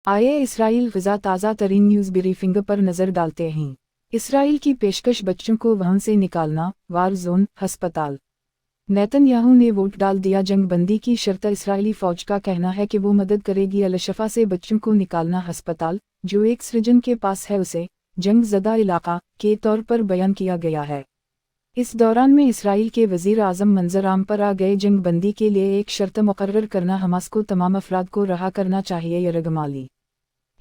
आइए Israel Gaza ताज़ा तरीन न्यूज़ ब्रीफिंग पर नज़र डालते हैं। इसराइल की पेशकश बच्चों को वहां से निकालना, वार जोन, अस्पताल। नेतन्याहू ने वोट डाल दिया जंगबंदी की शर्त। इसराइली फ़ौज का कहना है कि वो मदद करेगी अल-शफ़ा से बच्चों को निकालना अस्पताल, जो एक सृजन के पास है, उसे जंग ज़दा इलाका के तौर पर बयान किया गया है। इस दौरान में इसराइल के वज़ीर आज़म मंजर आम पर आ गए। जंगबंदी के लिए एक शर्त मुकर्रर करना, हमास को तमाम अफराद को रहा करना चाहिए। यरगमाली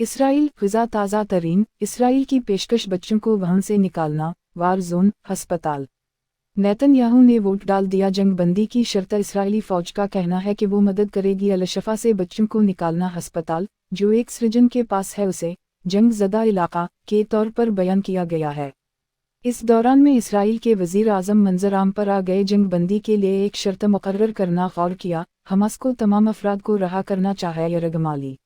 इसराइल ग़ज़ा ताज़ा तरीन। इसराइल की पेशकश बच्चों को वहां से निकालना, वार जोन, अस्पताल। नेतन्याहू ने वोट डाल दिया जंगबंदी की शर्त। इसराइली फ़ौज का कहना है कि वो मदद करेगी अल-शफ़ा से बच्चों को निकालना अस्पताल, जो एक सृजन के पास है, उसे जंग ज़दा इलाका के तौर पर बयान किया गया है। इस दौरान में इसराइल के वज़ीर आज़म मंजर आम पर आ गए। जंगबंदी के लिए एक शर्त मुकर्रर करना, गौर किया, हमास को तमाम अफराद को रहा करना चाहिए। यरगमाली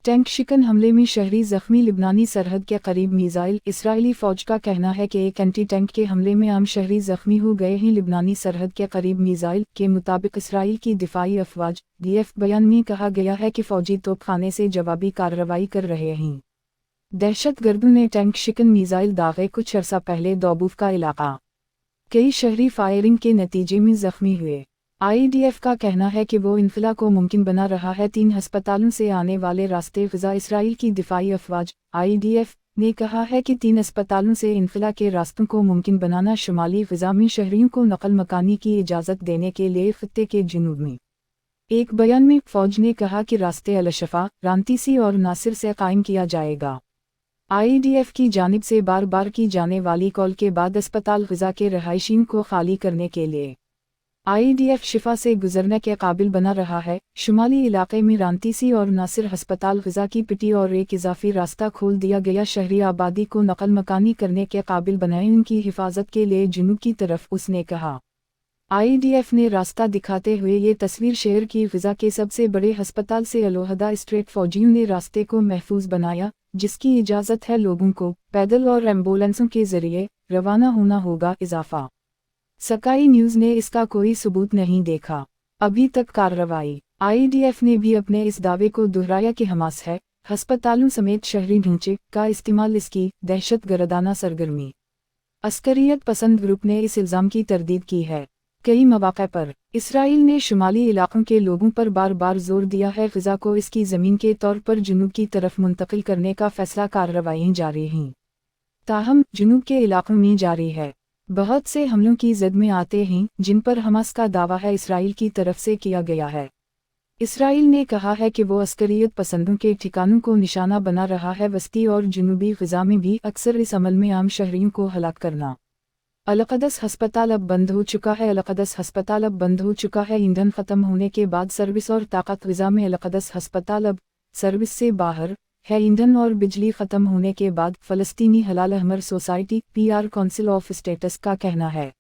टैंक शिकन हमले में शहरी ज़ख्मी। लिबनानी सरहद के करीब मीज़ाइल। इसराइली फ़ौज का कहना है कि एक एंटी टैंक के हमले में आम शहरी ज़ख्मी हो गए हैं। लिबनानी सरहद के करीब मीज़ाइल के मुताबिक इसराइल की दिफाई अफवाज DF बयान में कहा गया है कि फ़ौजी तोपखाने से जवाबी कार्रवाई कर रहे हैं। दहशतगर्दों ने टैंक शिकन मीज़ाइल दागे कुछ अरसा पहले दोबूफ का इलाका। कई शहरी फायरिंग के नतीजे में ज़ख्मी हुए। IDF का कहना है कि वो इनखला को मुमकिन बना रहा है। 3 अस्पतालों से आने वाले रास्ते ग़ज़ा। इसराइल की दिफाई अफवाज IDF ने कहा है कि 3 अस्पतालों से इनखला के रास्तों को मुमकिन बनाना शुमाली ग़ज़ा में शहरियों को नकल मकानी की इजाज़त देने के लिए ख़ित्ते के जुनूब में। एक बयान में फ़ौज ने कहा कि रास्ते अल-शफ़ा, रांतीसी और नासिर से कायम किया जाएगा। IDF की जानिब से बार बार की जाने वाली कॉल के बाद अस्पताल ग़ज़ा के रहायशीन को खाली करने के लिए IDF शिफा से गुजरने के काबिल बना रहा है। शुमाली इलाके में रांतीसी और नासिर अस्पताल ग़ज़ा की पिटी और एक इजाफी रास्ता खोल दिया गया। शहरी आबादी को नकल मकानी करने के काबिल बनाए, उनकी हिफाजत के लिए जुनूब की तरफ, उसने कहा। IDF ने रास्ता दिखाते हुए ये तस्वीर शेयर की। ग़ज़ा के सबसे बड़े अस्पताल से अलोहदा स्ट्रेट फ़ौजियों ने रास्ते को महफूज बनाया, जिसकी इजाज़त है लोगों को पैदल और एम्बुलेंसों के ज़रिए रवाना होना होगा। इजाफा स्काई न्यूज़ ने इसका कोई सबूत नहीं देखा अभी तक कार्रवाई। IDF ने भी अपने इस दावे को दोहराया कि हमास है अस्पतालों समेत शहरी ढांचे का इस्तेमाल इसकी दहशतगर्दाना सरगर्मी। अस्करियत पसंद ग्रुप ने इस इल्ज़ाम की तरदीद की है। कई मौक़े पर इसराइल ने शुमाली इलाकों के लोगों पर बार बार जोर दिया है ग़ज़ा को इसकी ज़मीन के तौर पर जुनूब की तरफ मुंतकिल करने का फ़ैसला। कार्रवाइयाँ जारी हैं, ताहम जुनूब के इलाकों में जारी है। बहुत से हमलों की ज़द में आते हैं जिन पर हमास का दावा है इसराइल की तरफ से किया गया है। इसराइल ने कहा है कि वो अस्करियत पसंदों के ठिकानों को निशाना बना रहा है। वस्ती और जुनूबी ग़ज़ा में भी अक्सर इस अमल में आम शहरियों को हलाक करना। अल-क़दस अस्पताल अब बंद हो चुका है। अल-क़दस अस्पताल अब बंद हो चुका है। ईंधन ख़त्म होने के बाद सर्विस और ताकत। ग़ज़ा में अल-क़दस अस्पताल अब सर्विस से बाहर है। ईंधन और बिजली ख़त्म होने के बाद फ़लस्तीनी हलाल Ahmar society PR council of status का कहना है।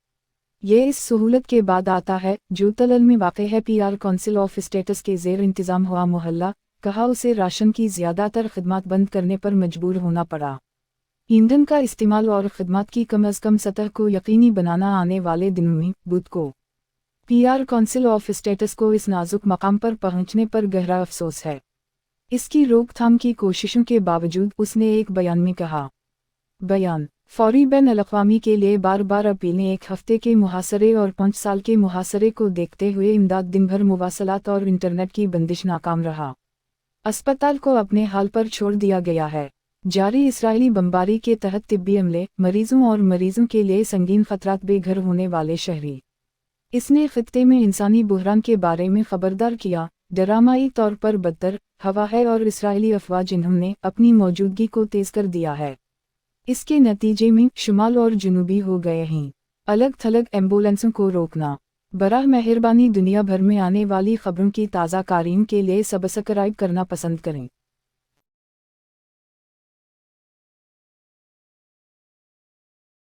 ये इस सहूलत के बाद आता है जो तलल में वाक़ है। PR काउंसिल ऑफ स्टेटस के ज़ेर इंतज़ाम हुआ मोहल्ला, कहा उसे राशन की ज़्यादातर खदमात बंद करने पर मजबूर होना पड़ा। ईंधन का इस्तेमाल और खदमात की कम अज़ कम सतह को यकीनी बनाना आने वाले दिनों में। बुध को PR काउंसिल ऑफ स्टेटस को इस नाजुक मकाम पर पहुंचने पर गहरा अफसोस है। इसकी रोकथाम की कोशिशों के बावजूद, उसने एक बयान में कहा। बयान फौरी बैन अल-अक़वामी के लिए बार बार अपीलें। 1 हफ्ते के मुहासरे और 5 साल के मुहासरे को देखते हुए इमदाद दिन भर मुवासलात और इंटरनेट की बंदिश नाकाम रहा। अस्पताल को अपने हाल पर छोड़ दिया गया है। जारी इसराइली बमबारी के तहत तिब्बी अमले, मरीजों और मरीजों के लिए संगीन खतरात, बेघर होने वाले शहरी। इसने खित्ते में इंसानी बुहरान के बारे में खबरदार किया। ड्रामाई तौर पर बदतर हवा है और इसराइली अफवाज इन्होंने अपनी मौजूदगी को तेज कर दिया है। इसके नतीजे में शुमाल और जुनूबी हो गए हैं। अलग थलग एम्बुलेंसों को रोकना। बराह मेहरबानी दुनिया भर में आने वाली खबरों की ताज़ा कारियों के लिए सब्सक्राइब करना पसंद करें।